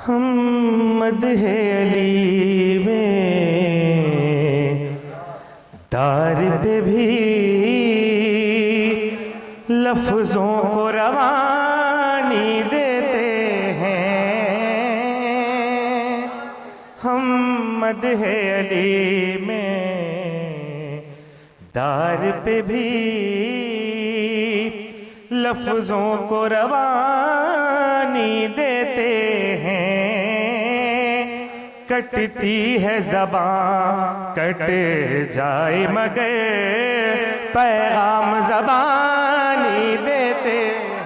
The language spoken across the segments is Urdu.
ہم مدح علی میں دار پہ بھی لفظوں کو روانی دیتے ہیں. ہم مدح علی میں دار پہ بھی لفظوں کو روانی دیتے ہیں. کٹتی ہے زبان کٹ جائے مگر پیغام زبانی دیتے ہیں.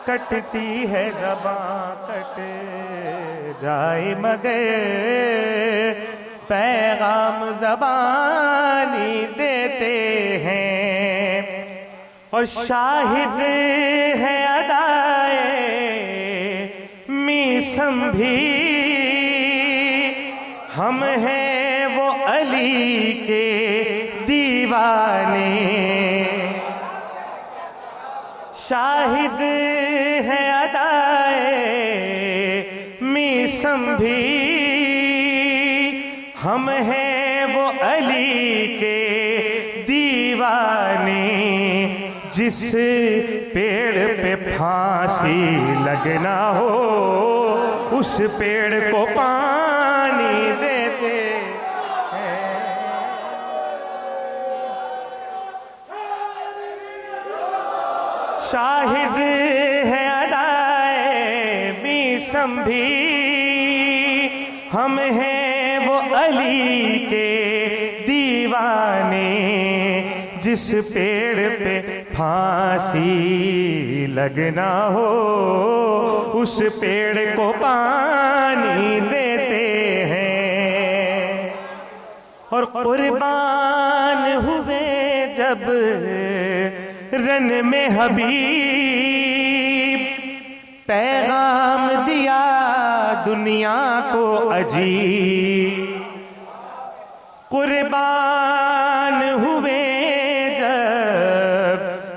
کٹتی ہے زبان کٹ جائے مگر پیغام زبانی دیتے ہیں. اور شاہد ہے ادائے میسم بھی ہم ہیں وہ علی کے دیوانے. شاہد ہے ادائے میسم بھی ہم ہیں وہ علی کے دیوانے. جس پیڑ پہ پھانسی لگنا ہو اس پیڑ کو پانی دیتے ہیں. شاہد ہے ادائے میسم بھی ہم ہیں وہ علی کے دیوانے. جس پیڑ پہ پھانسی لگنا ہو اس پیڑ کو پانی دیتے ہیں. اور قربان ہوئے جب رن میں حبیب پیغام دیا دنیا کو عجیب. قربان ہوئے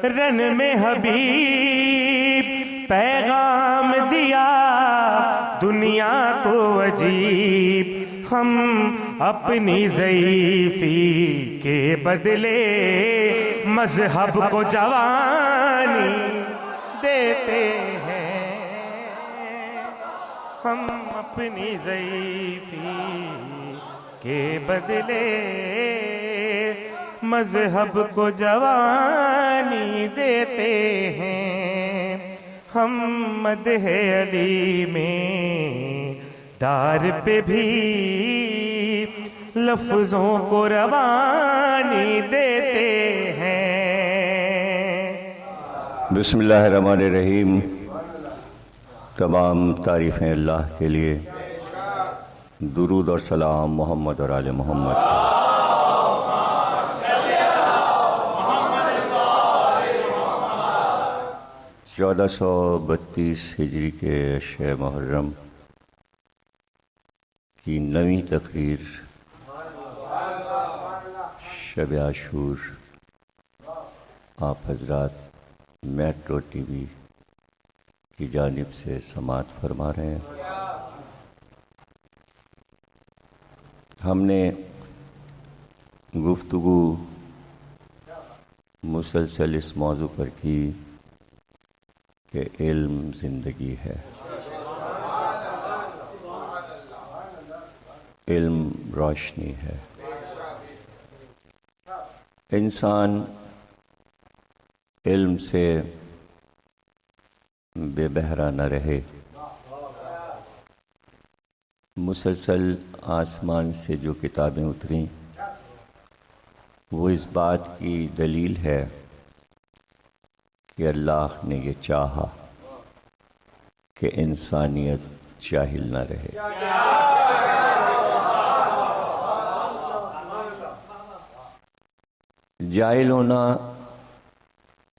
رن میں حبیب پیغام دیا دنیا کو عجیب. ہم اپنی ضعیفی کے بدلے مذہب کو جوانی دیتے ہیں. ہم اپنی ضعیفی کے بدلے مذہب کو جوانی دیتے ہیں. ہم مدح علی میں دار پہ بھی لفظوں کو روانی دیتے ہیں. بسم اللہ الرحمن الرحیم. تمام تعریفیں اللہ کے لیے. درود اور سلام محمد اور آل محمد. 1432 ہجری کے شہ محرم کی 9ویں تقریر شب عاشور آپ حضرات میٹرو ٹی وی کی جانب سے سماعت فرما رہے ہیں. ہم نے گفتگو مسلسل اس موضوع پر کی کہ علم زندگی ہے. علم روشنی ہے. انسان علم سے بے بہرا نہ رہے. مسلسل آسمان سے جو کتابیں اتریں وہ اس بات کی دلیل ہے کہ اللہ نے یہ چاہا کہ انسانیت جاہل نہ رہے. جاہل ہونا،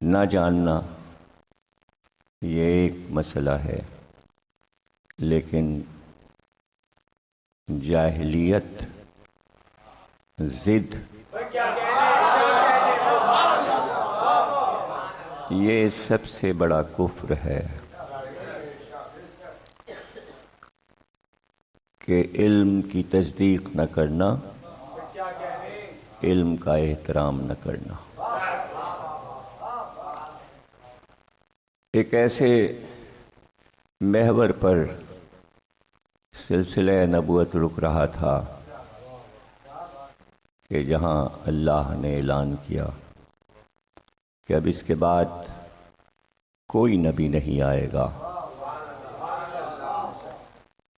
نہ جاننا، یہ ایک مسئلہ ہے، لیکن جاہلیت، ضد، یہ سب سے بڑا کفر ہے. کہ علم کی تصدیق نہ کرنا، علم کا احترام نہ کرنا۔ ایک ایسے محور پر سلسلہ نبوت رک رہا تھا کہ جہاں اللہ نے اعلان کیا کہ اب اس کے بعد کوئی نبی نہیں آئے گا،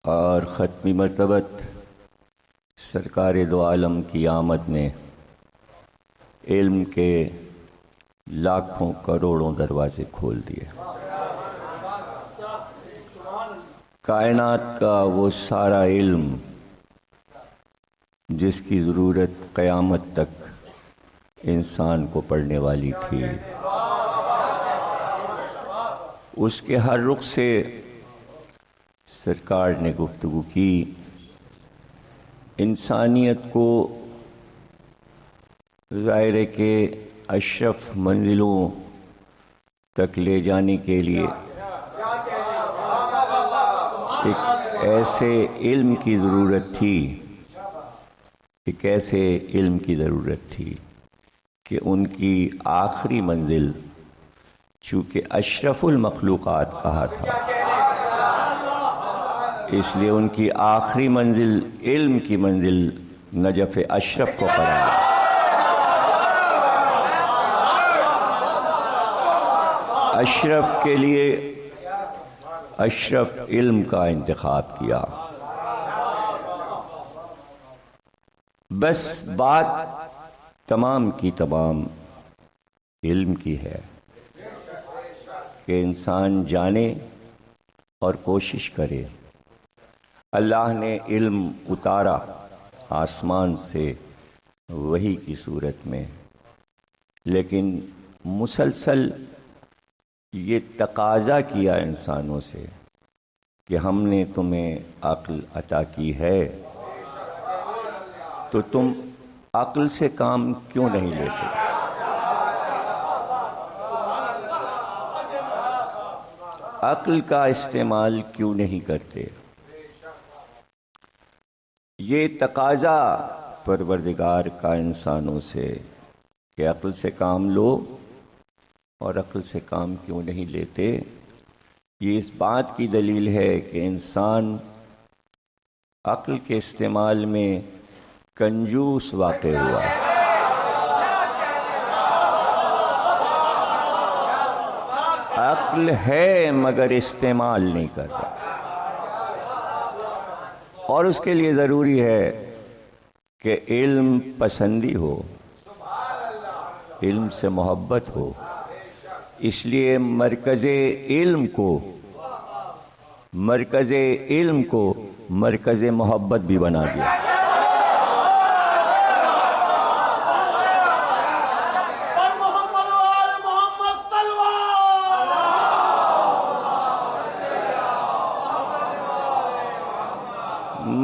اور ختمی مرتبت سرکار دو عالم کی آمد نے علم کے لاکھوں کروڑوں دروازے کھول دیے۔ کائنات کا وہ سارا علم جس کی ضرورت قیامت تک انسان کو پڑھنے والی تھی، اس کے ہر رخ سے سرکار نے گفتگو کی، انسانیت کو ظاہر ہے کہ اشرف منزلوں تک لے جانے کے لیے ایک ایسے علم کی ضرورت تھی، ایک ایسے علم کی ضرورت تھی کہ ان کی آخری منزل، چونکہ اشرف المخلوقات کہا تھا، اس لیے ان کی آخری منزل علم کی منزل نجف اشرف کو قرار۔ اشرف کے لیے اشرف علم کا انتخاب کیا۔ بس بات تمام کی تمام علم کی ہے کہ انسان جانے اور کوشش کرے۔ اللہ نے علم اتارا آسمان سے وحی کی صورت میں، لیکن مسلسل یہ تقاضا کیا انسانوں سے کہ ہم نے تمہیں عقل عطا کی ہے تو تم عقل سے کام کیوں نہیں لیتے؟ عقل کا استعمال کیوں نہیں کرتے؟ یہ تقاضا پروردگار کا انسانوں سے کہ عقل سے کام لو، اور عقل سے کام کیوں نہیں لیتے، یہ اس بات کی دلیل ہے کہ انسان عقل کے استعمال میں کنجوس واقع ہوا۔ عقل ہے مگر استعمال نہیں کر رہا، اور اس کے لیے ضروری ہے کہ علم پسندی ہو، علم سے محبت ہو۔ اس لیے مرکز علم کو مرکز محبت بھی بنا دیا۔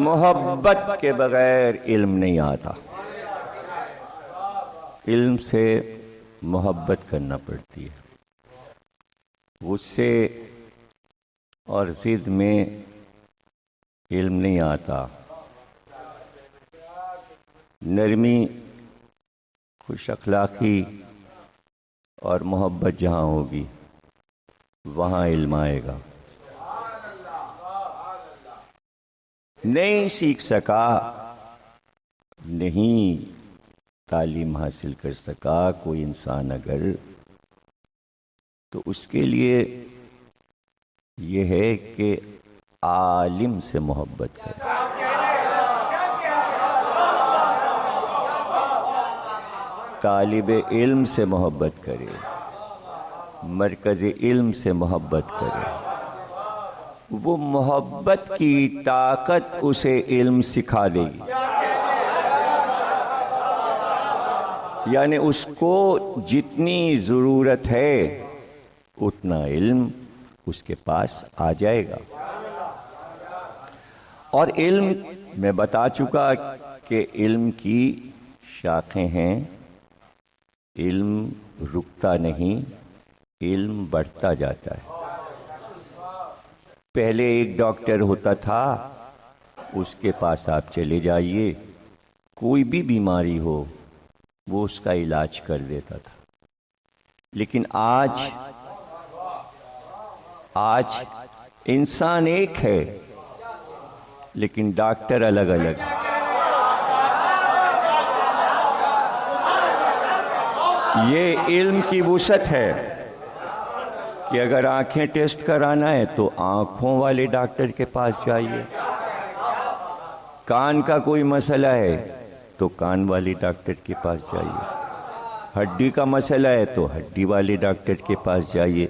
محبت کے بغیر علم نہیں آتا، علم سے محبت کرنا پڑتی ہے۔ غصے اور ضد میں علم نہیں آتا۔ نرمی، خوش اخلاقی اور محبت جہاں ہوگی وہاں علم آئے گا۔ نہیں سیکھ سکا، نہیں تعلیم حاصل کر سکا کوئی انسان اگر، تو اس کے لیے یہ ہے کہ عالم سے محبت کرے، طالب علم سے محبت کرے، مرکز علم سے محبت کرے۔ وہ محبت کی طاقت اسے علم سکھا دے گی، یعنی اس کو جتنی ضرورت ہے اتنا علم اس کے پاس آ جائے گا۔ اور علم میں بتا چکا کہ علم کی شاخیں ہیں، علم رکتا نہیں، علم بڑھتا جاتا ہے۔ پہلے ایک ڈاکٹر ہوتا تھا، اس کے پاس آپ چلے جائیے، کوئی بھی بیماری ہو وہ اس کا علاج کر دیتا تھا۔ لیکن آج انسان ایک ہے لیکن ڈاکٹر الگ الگ ہیں۔ یہ علم کی وسعت ہے کہ اگر آنکھیں ٹیسٹ کرانا ہے تو آنکھوں والے ڈاکٹر کے پاس جائیے، کان کا کوئی مسئلہ ہے تو کان والے ڈاکٹر کے پاس جائیے، ہڈی کا مسئلہ ہے تو ہڈی والے ڈاکٹر کے پاس جائیے،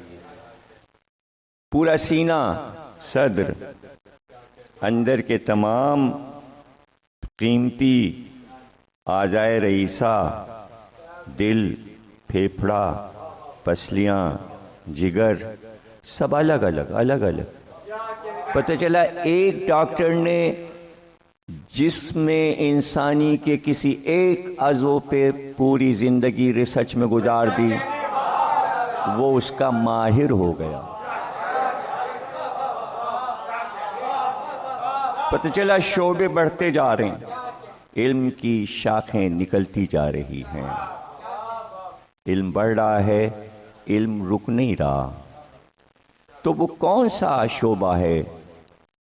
پورا سینہ، صدر، اندر کے تمام قیمتی اعضائے رئیسہ، دل، پھیپھڑا، پسلیاں، جگر، سب الگ الگ۔ پتہ چلا ایک ڈاکٹر نے جسم انسانی کے کسی ایک عضو پہ پوری زندگی ریسرچ میں گزار دی، وہ اس کا ماہر ہو گیا۔ پتہ چلا شعبے بڑھتے جا رہے ہیں، علم کی شاخیں نکلتی جا رہی ہیں، علم بڑھ رہا ہے، علم رک نہیں رہا۔ تو وہ کون سا شعبہ ہے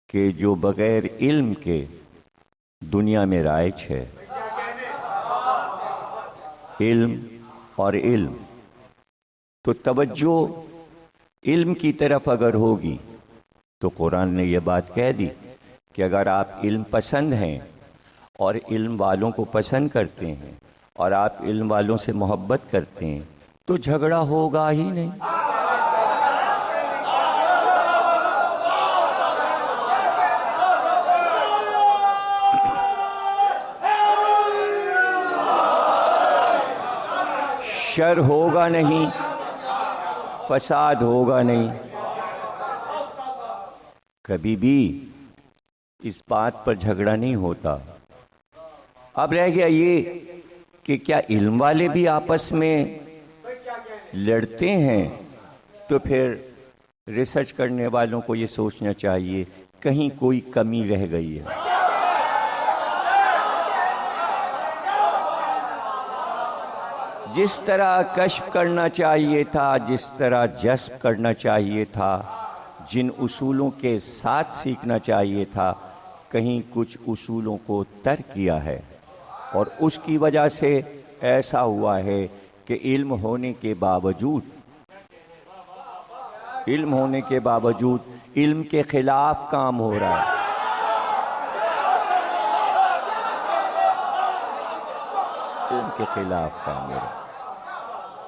کہ جو بغیر علم کے دنیا میں رائج ہے؟ علم اور علم۔ تو توجہ علم کی طرف اگر ہوگی تو قرآن نے یہ بات کہہ دی کہ اگر آپ علم پسند ہیں اور علم والوں کو پسند کرتے ہیں اور آپ علم والوں سے محبت کرتے ہیں تو جھگڑا ہوگا ہی نہیں۔ شر ہوگا نہیں، فساد ہوگا نہیں۔ کبھی بھی اس بات پر جھگڑا نہیں ہوتا۔ اب رہ گیا یہ کہ کیا علم والے بھی آپس میں لڑتے ہیں؟ تو پھر ریسرچ کرنے والوں کو یہ سوچنا چاہیے کہیں کوئی کمی رہ گئی ہے۔ جس طرح کشف کرنا چاہیے تھا، جس طرح جذب کرنا چاہیے تھا، جن اصولوں کے ساتھ سیکھنا چاہیے تھا، کہیں کچھ اصولوں کو ترک کیا ہے، اور اس کی وجہ سے ایسا ہوا ہے کہ علم ہونے کے باوجود علم کے خلاف کام ہو رہا ہے۔ علم کے خلاف کام ہو رہا ہے۔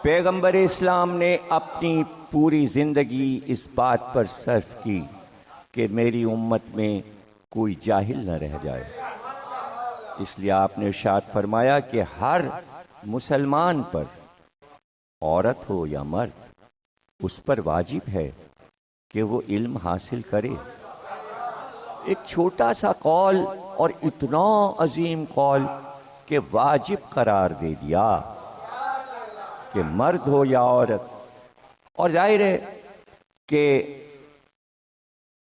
پیغمبر اسلام نے اپنی پوری زندگی اس بات پر صرف کی کہ میری امت میں کوئی جاہل نہ رہ جائے۔ اس لیے آپ نے ارشاد فرمایا کہ ہر مسلمان پر، عورت ہو یا مرد، اس پر واجب ہے کہ وہ علم حاصل کرے۔ ایک چھوٹا سا قول اور اتنا عظیم قول کہ واجب قرار دے دیا کہ مرد ہو یا عورت۔ اور ظاہر ہے کہ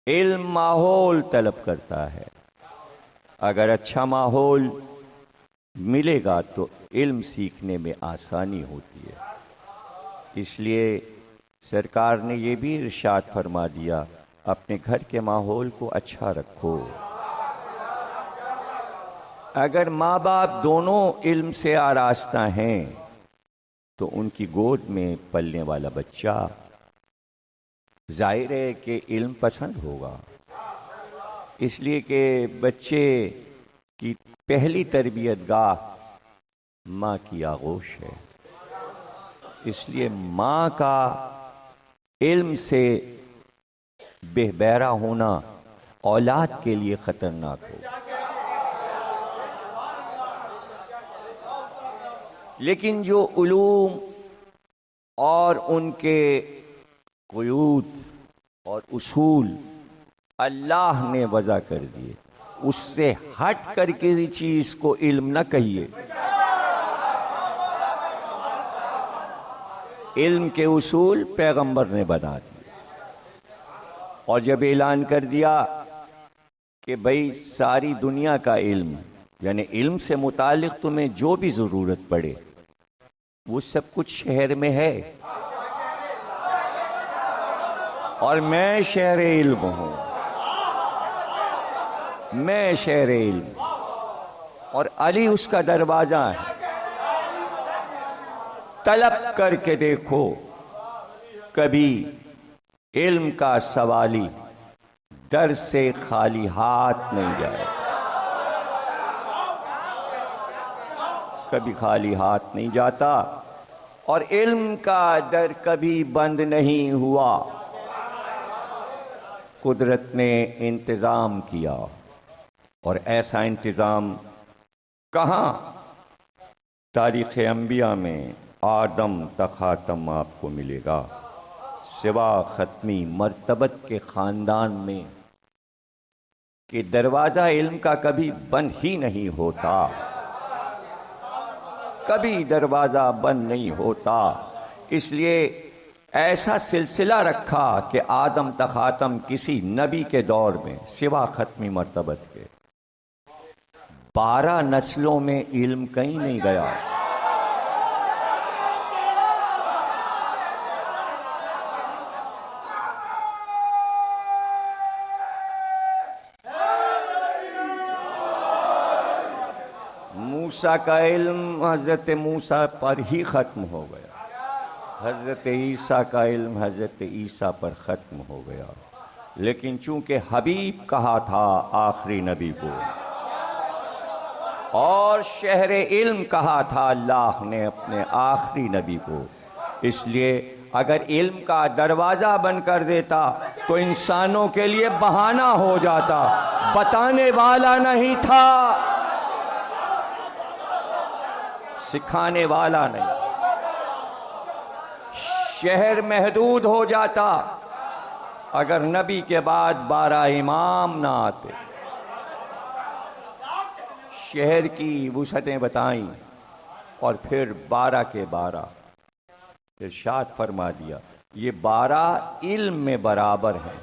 علم ماحول طلب کرتا ہے، اگر اچھا ماحول ملے گا تو علم سیکھنے میں آسانی ہوتی ہے۔ اس لیے سرکار نے یہ بھی ارشاد فرما دیا، اپنے گھر کے ماحول کو اچھا رکھو۔ اگر ماں باپ دونوں علم سے آراستہ ہیں تو ان کی گود میں پلنے والا بچہ ظاہر ہے کہ علم پسند ہوگا، اس لیے کہ بچے کی پہلی تربیت گاہ ماں کی آغوش ہے۔ اس لیے ماں کا علم سے بے بہرا ہونا اولاد کے لیے خطرناک ہو۔ لیکن جو علوم اور ان کے قیود اور اصول اللہ نے وضع کر دیے، اس سے ہٹ کر کسی چیز کو علم نہ کہیے۔ علم کے اصول پیغمبر نے بنا دیے، اور جب اعلان کر دیا کہ بھئی ساری دنیا کا علم، یعنی علم سے متعلق تمہیں جو بھی ضرورت پڑے وہ سب کچھ شہر میں ہے، اور میں شہر علم ہوں، میں شہر علم، اور علی اس کا دروازہ ہے۔ طلب کر کے دیکھو، کبھی علم کا سوالی در سے خالی ہاتھ نہیں جائے، کبھی خالی ہاتھ نہیں جاتا، اور علم کا در کبھی بند نہیں ہوا۔ قدرت نے انتظام کیا، اور ایسا انتظام کہاں؟ تاریخ انبیاء میں آدم تا خاتم آپ کو ملے گا، سوا ختمی مرتبت کے خاندان میں کہ دروازہ علم کا کبھی بند ہی نہیں ہوتا، کبھی دروازہ بند نہیں ہوتا۔ اس لیے ایسا سلسلہ رکھا کہ آدم تا خاتم کسی نبی کے دور میں سوا ختمی مرتبت کے 12 نسلوں میں علم کہیں نہیں گیا۔ موسیٰ کا علم حضرت موسیٰ پر ہی ختم ہو گیا، حضرت عیسیٰ کا علم حضرت عیسیٰ پر ختم ہو گیا، لیکن چونکہ حبیب کہا تھا آخری نبی کو، اور شہر علم کہا تھا اللہ نے اپنے آخری نبی کو، اس لیے اگر علم کا دروازہ بند کر دیتا تو انسانوں کے لیے بہانہ ہو جاتا، بتانے والا نہیں تھا، سکھانے والا نہیں، شہر محدود ہو جاتا اگر نبی کے بعد 12 امام نہ آتے۔ شہر کی وسعتیں بتائیں، اور پھر 12 کے 12 ارشاد فرما دیا، یہ 12 علم میں برابر ہیں،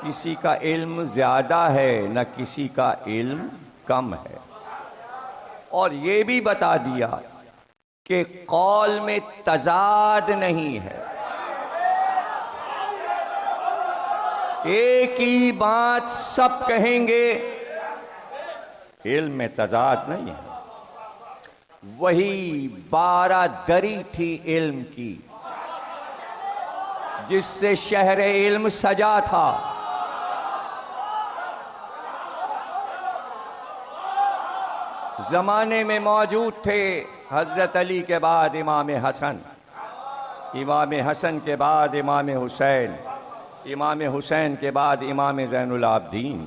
کسی کا علم زیادہ ہے نہ کسی کا علم کم ہے، اور یہ بھی بتا دیا کہ قول میں تضاد نہیں ہے، ایک ہی بات سب کہیں گے، علم میں تضاد نہیں ہے۔ وہی 12 دری تھی علم کی جس سے شہر علم سجا تھا، زمانے میں موجود تھے حضرت علی کے بعد امام حسن، امام حسن کے بعد امام حسین، امام حسین کے بعد امام زین العابدین،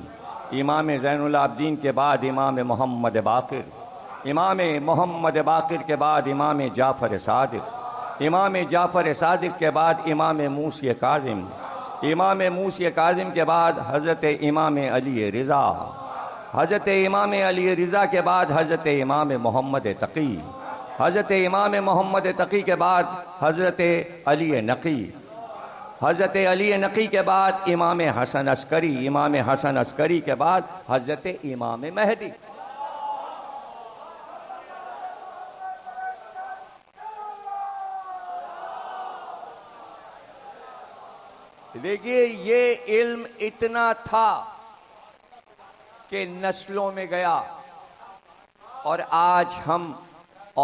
امام زین العابدین کے بعد امام محمد باقر، امام محمد باقر کے بعد امام جعفر صادق، امام جعفر صادق کے بعد امام موسی کاظم، امام موسی کاظم کے بعد حضرت امام علی رضا، حضرت امام علی رضا کے بعد حضرت امام محمد تقی، حضرت امام محمد تقی کے بعد حضرت علی نقی، حضرت علی نقی کے بعد امام حسن عسکری، امام حسن عسکری کے بعد حضرت امام مہدی۔ دیکھیے یہ علم اتنا تھا کہ نسلوں میں گیا، اور آج ہم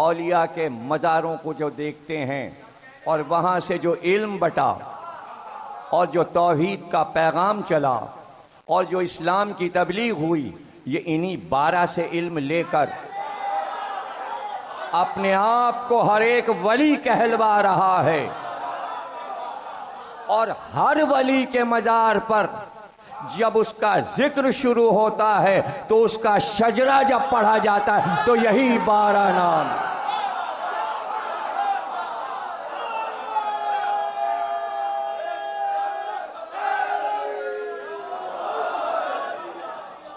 اولیاء کے مزاروں کو جو دیکھتے ہیں اور وہاں سے جو علم بٹا اور جو توحید کا پیغام چلا اور جو اسلام کی تبلیغ ہوئی، یہ انہی 12 سے علم لے کر اپنے آپ کو ہر ایک ولی کہلوا رہا ہے، اور ہر ولی کے مزار پر جب اس کا ذکر شروع ہوتا ہے تو اس کا شجرہ جب پڑھا جاتا ہے تو یہی 12 نام۔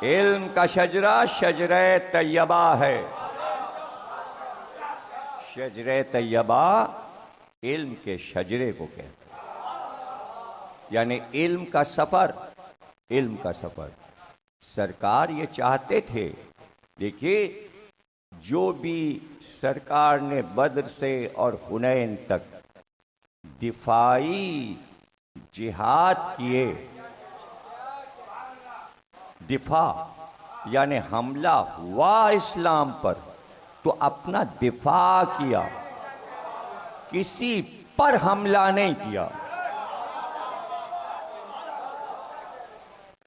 علم کا شجرہ شجرہ طیبہ ہے، شجرہ طیبہ علم کے شجرے کو کہتے ہیں، یعنی علم کا سفر، علم کا سفر۔ سرکار یہ چاہتے تھے. دیکھیے جو بھی سرکار نے بدر سے اور حنین تک دفاعی جہاد کیے، دفاع یعنی حملہ ہوا اسلام پر تو اپنا دفاع کیا، کسی پر حملہ نہیں کیا.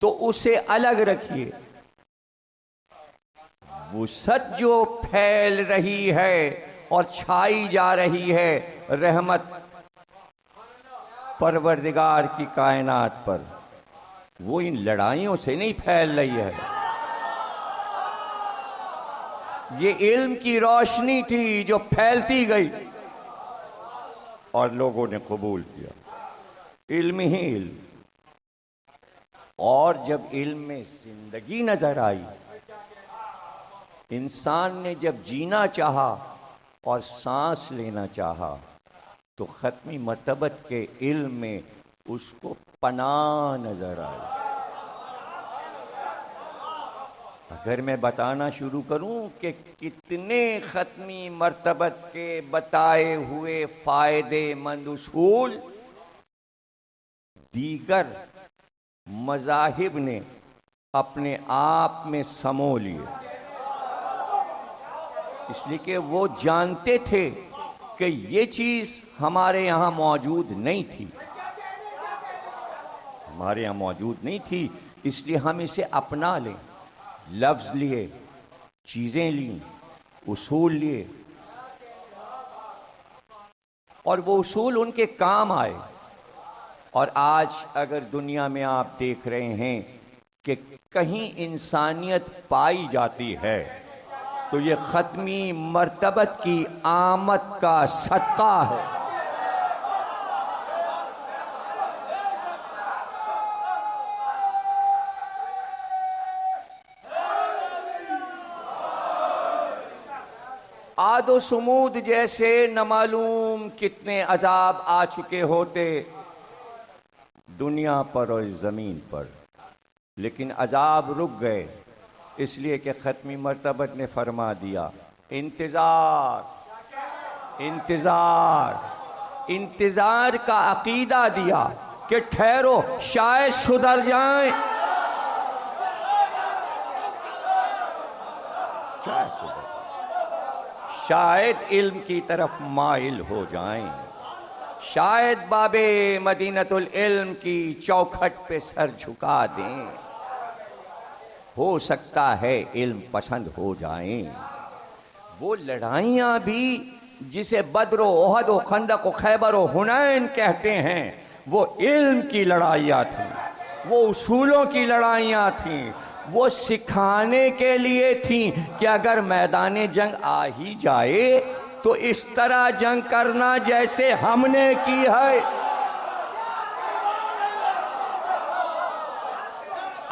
تو اسے الگ رکھیے. وسعت جو پھیل رہی ہے اور چھائی جا رہی ہے رحمت پروردگار کی کائنات پر، وہ ان لڑائیوں سے نہیں پھیل رہی ہے. یہ علم کی روشنی تھی جو پھیلتی گئی اور لوگوں نے قبول کیا. علم ہی علم. اور جب علم میں زندگی نظر آئی، انسان نے جب جینا چاہا اور سانس لینا چاہا، تو ختمی مرتبت کے علم میں اس کو پناہ نظر آئی. اگر میں بتانا شروع کروں کہ کتنے ختمی مرتبت کے بتائے ہوئے فائدے مند اصول دیگر مذاہب نے اپنے آپ میں سمو لیے، اس لیے کہ وہ جانتے تھے کہ یہ چیز ہمارے یہاں موجود نہیں تھی، ہمارے یہاں موجود نہیں تھی، اس لیے ہم اسے اپنا لیں. لفظ لیے، چیزیں لیں، اصول لیے، اور وہ اصول ان کے کام آئے. اور آج اگر دنیا میں آپ دیکھ رہے ہیں کہ کہیں انسانیت پائی جاتی ہے تو یہ ختمی مرتبت کی آمد کا صدقہ ہے. عاد و سمود جیسے نہ معلوم کتنے عذاب آ چکے ہوتے دنیا پر اور زمین پر، لیکن عذاب رک گئے اس لیے کہ ختمی مرتبت نے فرما دیا انتظار. انتظار انتظار کا عقیدہ دیا کہ ٹھہرو شاید سدھر جائیں، شاید علم کی طرف مائل ہو جائیں، شاید باب مدینۃ العلم کی چوکھٹ پہ سر جھکا دیں، ہو سکتا ہے علم پسند ہو جائیں. وہ لڑائیاں بھی جسے بدر و احد و خندق و خیبر و حنین کہتے ہیں، وہ علم کی لڑائیاں تھیں، وہ اصولوں کی لڑائیاں تھیں، وہ سکھانے کے لیے تھیں کہ اگر میدان جنگ آ ہی جائے تو اس طرح جنگ کرنا جیسے ہم نے کی ہے.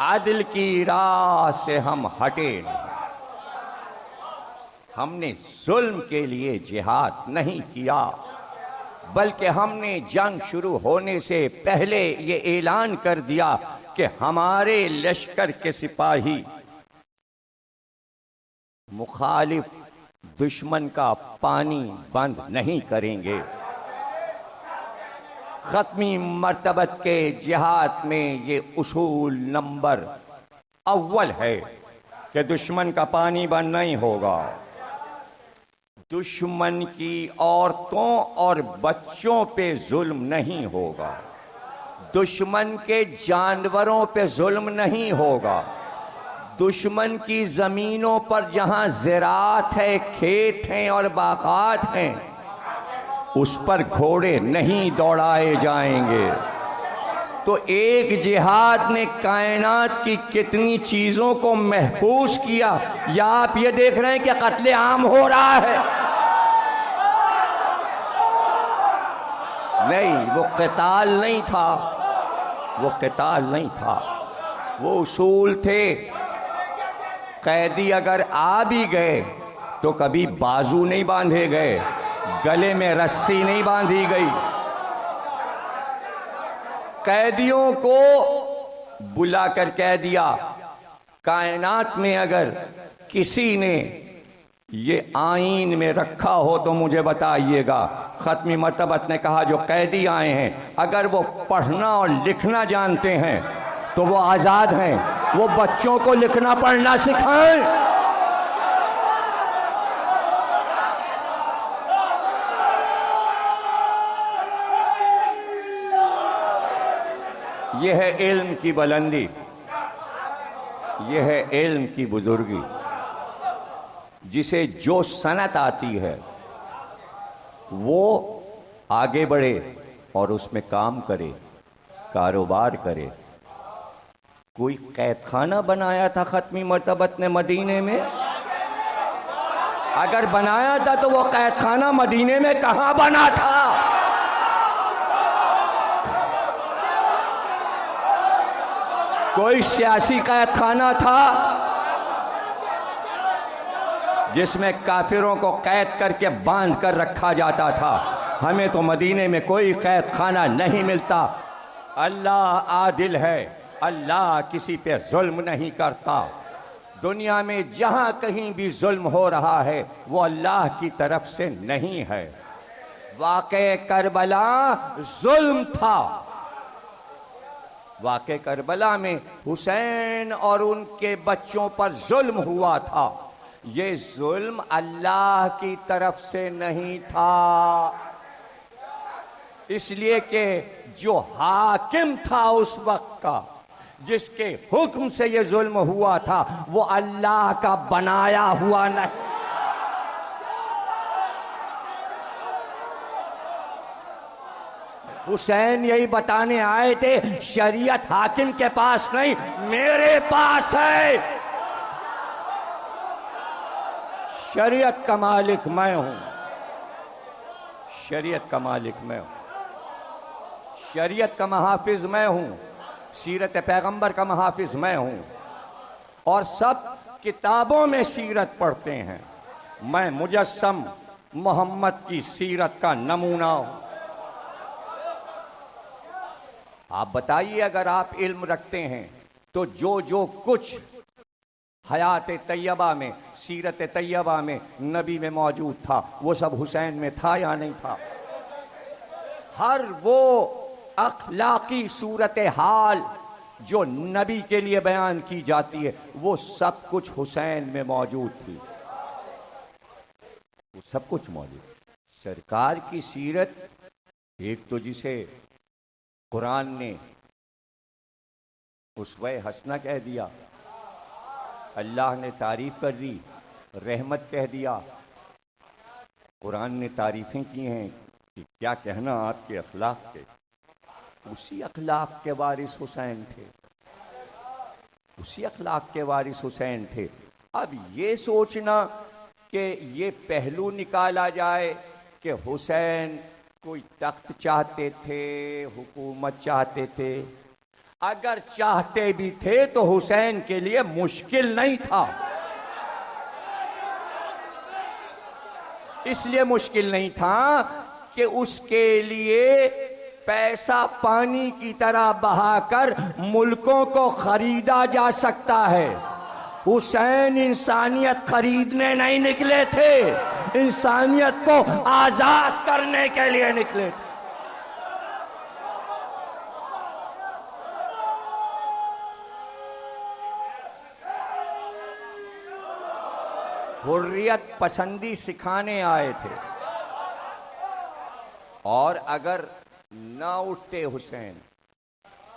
عدل کی راہ سے ہم ہٹے نہیں، ہم نے ظلم کے لیے جہاد نہیں کیا، بلکہ ہم نے جنگ شروع ہونے سے پہلے یہ اعلان کر دیا کہ ہمارے لشکر کے سپاہی مخالف دشمن کا پانی بند نہیں کریں گے. ختمی مرتبت کے جہاد میں یہ اصول نمبر اول ہے کہ دشمن کا پانی بند نہیں ہوگا، دشمن کی عورتوں اور بچوں پہ ظلم نہیں ہوگا، دشمن کے جانوروں پہ ظلم نہیں ہوگا، دشمن کی زمینوں پر جہاں زراعت ہے، کھیت ہیں اور باغات ہیں، اس پر گھوڑے نہیں دوڑائے جائیں گے. تو ایک جہاد نے کائنات کی کتنی چیزوں کو محفوظ کیا. یا آپ یہ دیکھ رہے ہیں کہ قتل عام ہو رہا ہے؟ نہیں، وہ قتال نہیں تھا، وہ قتال نہیں تھا، وہ اصول تھے. قیدی اگر آ بھی گئے تو کبھی بازو نہیں باندھے گئے، گلے میں رسی نہیں باندھی گئی. قیدیوں کو بلا کر کہہ دیا کائنات میں اگر کسی نے یہ آئین میں رکھا ہو تو مجھے بتائیے گا۔ ختمی مرتبت نے کہا جو قیدی آئے ہیں اگر وہ پڑھنا اور لکھنا جانتے ہیں تو وہ آزاد ہیں، وہ بچوں کو لکھنا پڑھنا سکھائیں۔ یہ ہے علم کی بلندی، یہ ہے علم کی بزرگی۔ جسے جو صنعت آتی ہے وہ آگے بڑھے اور اس میں کام کرے، کاروبار کرے۔ کوئی قید خانہ بنایا تھا ختمی مرتبت نے مدینے میں؟ اگر بنایا تھا تو وہ قید خانہ مدینے میں کہاں بنا تھا؟ کوئی سیاسی قید خانہ تھا جس میں کافروں کو قید کر کے باندھ کر رکھا جاتا تھا؟ ہمیں تو مدینے میں کوئی قید خانہ نہیں ملتا۔ اللہ عادل ہے، اللہ کسی پہ ظلم نہیں کرتا۔ دنیا میں جہاں کہیں بھی ظلم ہو رہا ہے وہ اللہ کی طرف سے نہیں ہے۔ واقعہ کربلا ظلم تھا۔ واقعہ کربلا میں حسین اور ان کے بچوں پر ظلم ہوا تھا۔ یہ ظلم اللہ کی طرف سے نہیں تھا، اس لیے کہ جو حاکم تھا اس وقت کا، جس کے حکم سے یہ ظلم ہوا تھا، وہ اللہ کا بنایا ہوا نہیں۔ حسین یہی بتانے آئے تھے شریعت حاکم کے پاس نہیں، میرے پاس ہے۔ شریعت کا مالک میں ہوں، شریعت کا مالک میں ہوں، شریعت کا محافظ میں ہوں، سیرت پیغمبر کا محافظ میں ہوں، اور سب کتابوں میں سیرت پڑھتے ہیں۔ میں مجسم محمد کی سیرت کا نمونہ ہوں۔ آپ بتائیے اگر آپ علم رکھتے ہیں تو جو کچھ حیات طیبہ میں، سیرت طیبہ میں نبی میں موجود تھا وہ سب حسین میں تھا یا نہیں تھا؟ ہر وہ اخلاقی صورتحال جو نبی کے لیے بیان کی جاتی ہے وہ سب کچھ حسین میں موجود تھی، وہ سب کچھ موجود۔ سرکار کی سیرت ایک تو جسے قرآن نے اسوہ حسنہ کہہ دیا، اللہ نے تعریف کر دی، رحمت کہہ دیا، قرآن نے تعریفیں کی ہیں کہ کیا کہنا آپ کے اخلاق کے۔ اسی اخلاق کے وارث حسین تھے، اسی اخلاق کے وارث حسین تھے۔ اب یہ سوچنا کہ یہ پہلو نکالا جائے کہ حسین کوئی تخت چاہتے تھے، حکومت چاہتے تھے، اگر چاہتے بھی تھے تو حسین کے لیے مشکل نہیں تھا۔ اس لیے مشکل نہیں تھا کہ اس کے لیے پیسہ پانی کی طرح بہا کر ملکوں کو خریدا جا سکتا ہے۔ حسین انسانیت خریدنے نہیں نکلے تھے، انسانیت کو آزاد کرنے کے لیے نکلے تھے۔ حریت پسندی سکھانے آئے تھے، اور اگر نہ اٹھتے حسین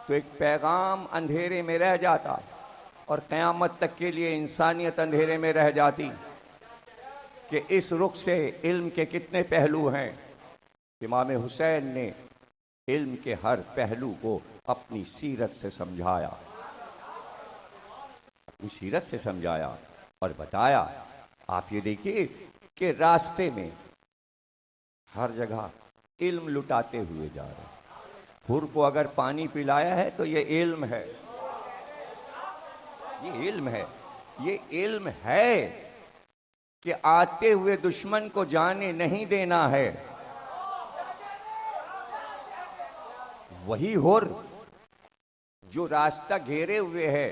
تو ایک پیغام اندھیرے میں رہ جاتا اور قیامت تک کے لیے انسانیت اندھیرے میں رہ جاتی کہ اس رخ سے علم کے کتنے پہلو ہیں۔ امام حسین نے علم کے ہر پہلو کو اپنی سیرت سے سمجھایا، اپنی سیرت سے سمجھایا اور بتایا۔ آپ یہ دیکھیے کہ راستے میں ہر جگہ علم لٹاتے ہوئے جا رہے ہیں۔ حر کو اگر پانی پلایا ہے تو یہ علم ہے، یہ علم ہے، یہ علم ہے کہ آتے ہوئے دشمن کو جانے نہیں دینا ہے۔ وہی حر جو راستہ گھیرے ہوئے ہے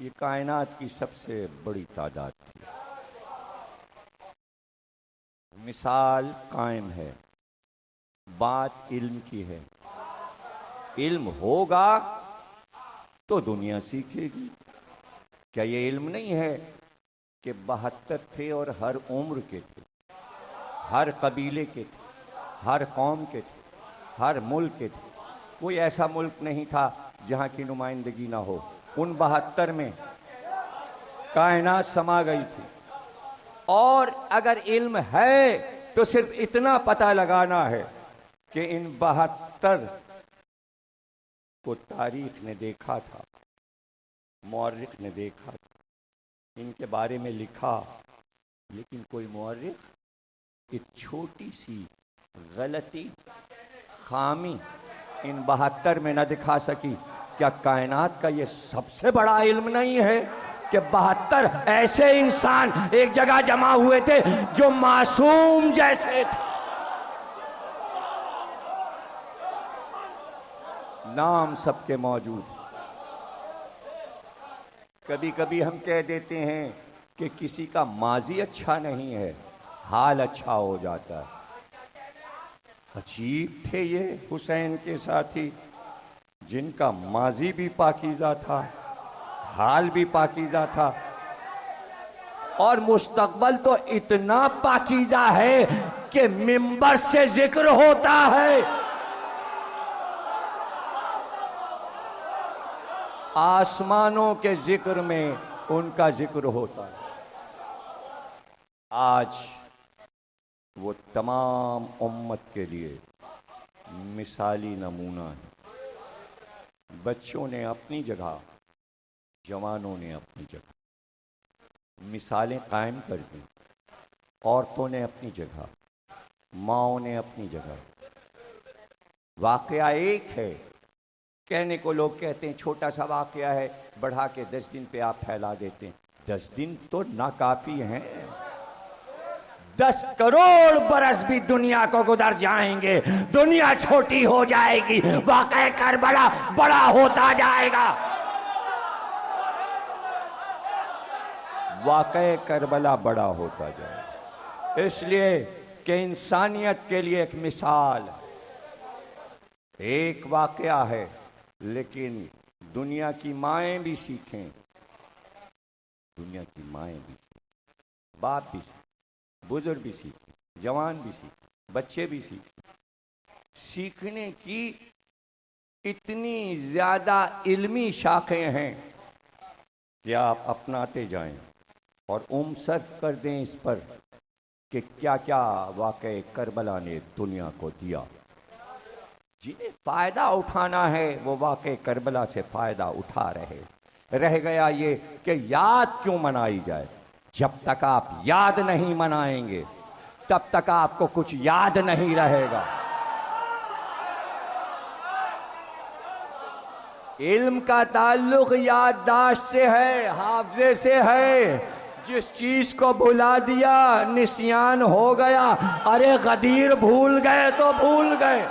یہ کائنات کی سب سے بڑی تعداد تھی. مثال قائم ہے. بات علم کی ہے. علم ہوگا تو دنیا سیکھے گی. کیا یہ علم نہیں ہے کہ 72 تھے اور ہر عمر کے تھے, ہر قبیلے کے تھے, ہر قوم کے تھے, ہر ملک کے تھے. کوئی ایسا ملک نہیں تھا جہاں کی نمائندگی نہ ہو. ان 72 میں کائنات سما گئی تھی. اور اگر علم ہے تو صرف اتنا پتہ لگانا ہے کہ ان 72 کو تاریخ نے دیکھا تھا, مورخ نے دیکھا تھا, ان کے بارے میں لکھا, لیکن کوئی مورخ ایک چھوٹی سی غلطی, خامی ان 72 میں نہ دکھا سکی. کیا کائنات کا یہ سب سے بڑا علم نہیں ہے کہ 72 ایسے انسان ایک جگہ جمع ہوئے تھے جو معصوم جیسے تھے؟ نام سب کے موجود. کبھی کبھی ہم کہہ دیتے ہیں کہ کسی کا ماضی اچھا نہیں ہے, حال اچھا ہو جاتا ہے. عجیب تھے یہ حسین کے ساتھی, جن کا ماضی بھی پاکیزہ تھا, حال بھی پاکیزہ تھا, اور مستقبل تو اتنا پاکیزہ ہے کہ منبر سے ذکر ہوتا ہے. آسمانوں کے ذکر میں ان کا ذکر ہوتا ہے. آج وہ تمام امت کے لیے مثالی نمونہ ہے. بچوں نے اپنی جگہ, جوانوں نے اپنی جگہ مثالیں قائم کر دیں. عورتوں نے اپنی جگہ, ماؤں نے اپنی جگہ. واقعہ ایک ہے, کہنے کو لوگ کہتے ہیں چھوٹا سا واقعہ ہے, بڑھا کے 10 دن پہ آپ پھیلا دیتے ہیں. 10 دن تو ناکافی ہیں. 10 کروڑ برس بھی دنیا کو گزر جائیں گے, دنیا چھوٹی ہو جائے گی, واقعہ کربلا بڑا ہوتا جائے گا. واقعہ کربلا بڑا ہوتا جائے گا, اس لیے کہ انسانیت کے لیے ایک مثال, ایک واقعہ ہے, لیکن دنیا کی مائیں بھی سیکھیں. دنیا کی مائیں بھی سیکھیں, باپ بھی سیکھیں, بزرگ بھی سیکھیں, جوان بھی سیکھیں, بچے بھی سیکھیں. سیکھنے کی اتنی زیادہ علمی شاخیں ہیں کہ آپ اپناتے جائیں اور صرف کر دیں اس پر کہ کیا کیا واقعہ کربلا نے دنیا کو دیا. جنہیں فائدہ اٹھانا ہے وہ واقع کربلا سے فائدہ اٹھا رہے. رہ گیا یہ کہ یاد کیوں منائی جائے. جب تک آپ یاد نہیں منائیں گے تب تک آپ کو کچھ یاد نہیں رہے گا. علم کا تعلق یادداشت سے ہے, حافظے سے ہے. جس چیز کو بھلا دیا نسیان ہو گیا. ارے غدیر بھول گئے تو بھول گئے.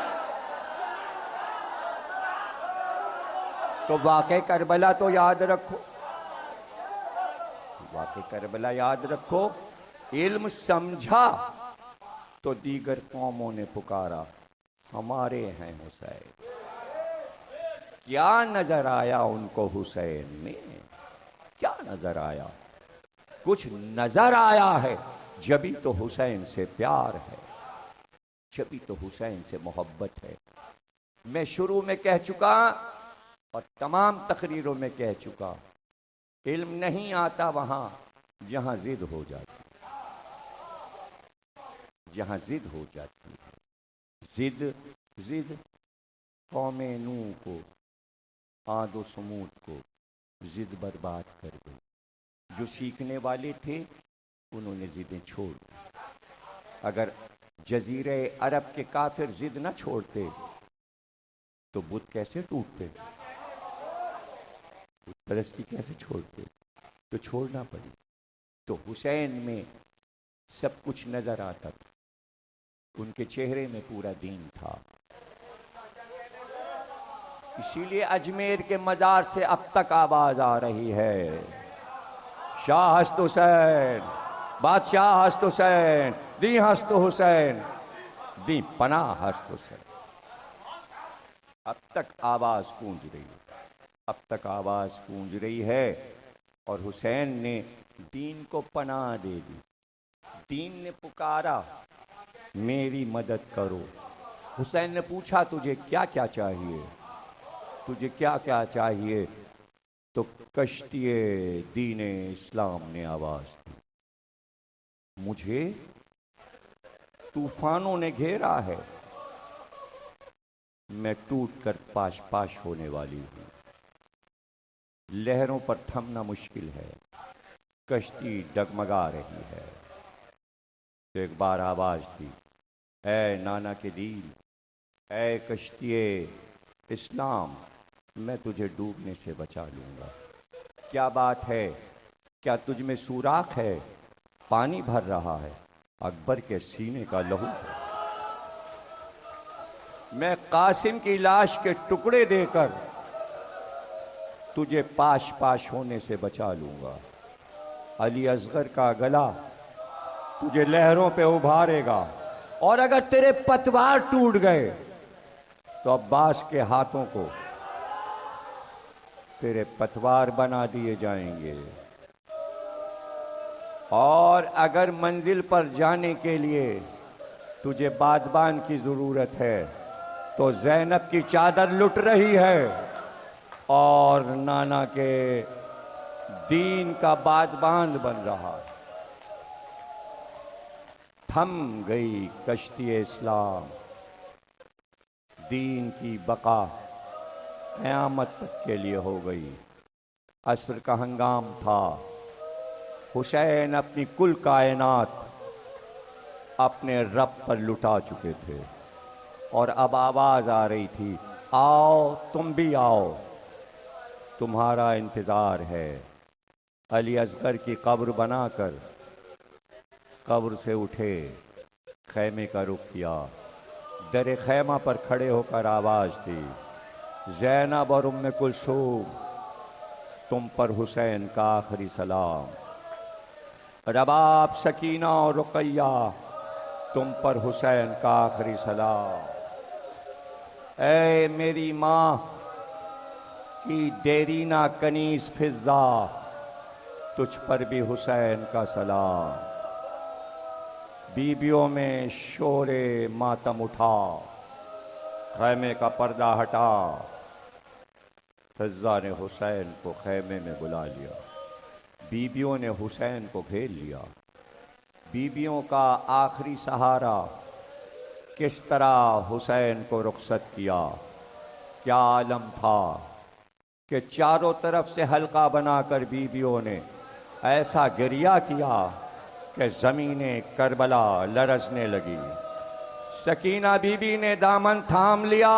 تو واقع کربلا تو یاد رکھو, واقع کربلا یاد رکھو. علم سمجھا تو دیگر قوموں نے پکارا ہمارے ہیں حسین. کیا نظر آیا ان کو حسین میں, کیا نظر آیا؟ کچھ نظر آیا ہے, جبھی تو حسین سے پیار ہے, جبھی تو حسین سے محبت ہے. میں شروع میں کہہ چکا اور تمام تقریروں میں کہہ چکا, علم نہیں آتا وہاں جہاں ضد ہو جاتی, جہاں ضد ہو جاتی ہے. ضد قوم نوح کو, عاد و سمود کو ضد برباد کر گئی. جو سیکھنے والے تھے انہوں نے ضدیں چھوڑ دی. اگر جزیرہ عرب کے کافر ضد نہ چھوڑتے تو بت کیسے ٹوٹتے, بت پرستی کیسے چھوڑتے؟ تو چھوڑنا پڑی. تو حسین میں سب کچھ نظر آتا تھا, ان کے چہرے میں پورا دین تھا. اسی لیے اجمیر کے مزار سے اب تک آواز آ رہی ہے، شاہ ہست حسین، بادشاہ ہست حسین، دی ہست حسین، دی پناہ ہست حسین۔ اب تک آواز گونج رہی ہے، اب تک آواز گونج رہی ہے، اور حسین نے دین کو پناہ دے دی۔ دین نے پکارا میری مدد کرو۔ حسین نے پوچھا تجھے کیا کیا چاہیے، تجھے کیا کیا چاہیے؟ تو کشتی دین اسلام نے آواز دی، مجھے طوفانوں نے گھیرا ہے، میں ٹوٹ کر پاش پاش ہونے والی ہوں، لہروں پر تھمنا مشکل ہے، کشتی ڈگمگا رہی ہے۔ تو ایک بار آواز دی، اے نانا کے دین، اے کشتی اسلام، میں تجھے ڈوبنے سے بچا لوں گا۔ کیا بات ہے؟ کیا تجھ میں سوراخ ہے؟ پانی بھر رہا ہے، اکبر کے سینے کا لہو ہے۔ میں قاسم کی لاش کے ٹکڑے دے کر تجھے پاش پاش ہونے سے بچا لوں گا۔ علی اصغر کا گلا تجھے لہروں پہ ابھارے گا، اور اگر تیرے پتوار ٹوٹ گئے تو عباس کے ہاتھوں کو تیرے پتوار بنا دیے جائیں گے، اور اگر منزل پر جانے کے لیے تجھے بادبان کی ضرورت ہے تو زینب کی چادر لٹ رہی ہے، اور نانا کے دین کا بادبان بن رہا ہے۔ تھم گئی کشتی اسلام، دین کی بقا قیامت تک کے لیے ہو گئی۔ عصر کا ہنگام تھا، حسین اپنی کل کائنات اپنے رب پر لٹا چکے تھے، اور اب آواز آ رہی تھی، آؤ تم بھی آؤ، تمہارا انتظار ہے۔ علی اصغر کی قبر بنا کر قبر سے اٹھے، خیمے کا رخ کیا، در خیمہ پر کھڑے ہو کر آواز تھی، زینب اور ام کلثوم، تم پر حسین کا آخری سلام۔ رباب، سکینہ اور رقیہ، تم پر حسین کا آخری سلام۔ اے میری ماں کی دیرینہ کنیز فضہ، تجھ پر بھی حسین کا سلام۔ بیبیوں میں شور ماتم اٹھا، خیمے کا پردہ ہٹا، فضہ نے حسین کو خیمے میں بلا لیا، بیبیوں نے حسین کو گھیر لیا۔ بیبیوں کا آخری سہارا کس طرح حسین کو رخصت کیا، کیا عالم تھا کہ چاروں طرف سے حلقہ بنا کر بیبیوں نے ایسا گریہ کیا کہ زمین کربلا لرزنے لگی۔ سکینہ بی بی نے دامن تھام لیا،